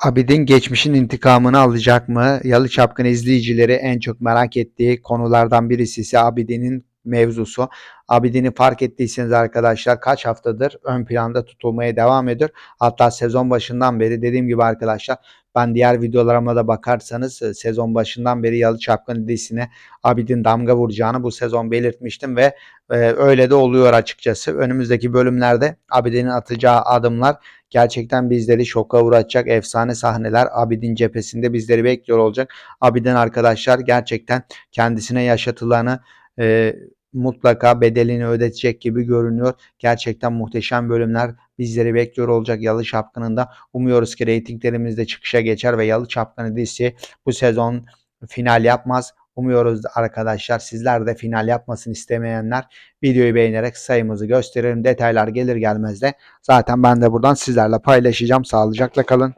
Abidin geçmişin intikamını alacak mı? Yalı Çapkın izleyicileri en çok merak ettiği konulardan birisi ise Abidin'in mevzusu. Abidin'i fark ettiyseniz arkadaşlar kaç haftadır ön planda tutulmaya devam ediyor. Hatta sezon başından beri dediğim gibi arkadaşlar, ben diğer videolarıma da bakarsanız sezon başından beri Yalı Çapkın dizisine Abidin damga vuracağını bu sezon belirtmiştim ve öyle de oluyor açıkçası. Önümüzdeki bölümlerde Abidin'in atacağı adımlar gerçekten bizleri şoka uğratacak efsane sahneler Abidin cephesinde bizleri bekliyor olacak. Abidin arkadaşlar gerçekten kendisine yaşatılanı mutlaka bedelini ödetecek gibi görünüyor. Gerçekten muhteşem bölümler bizleri bekliyor olacak Yalı Çapkını'nda. Umuyoruz ki reytinglerimiz de çıkışa geçer ve Yalı Çapkını dizisi bu sezon final yapmaz. Umuyoruz arkadaşlar, sizler de final yapmasını istemeyenler videoyu beğenerek sayımızı gösterelim. Detaylar gelir gelmez de zaten ben de buradan sizlerle paylaşacağım. Sağlıcakla kalın.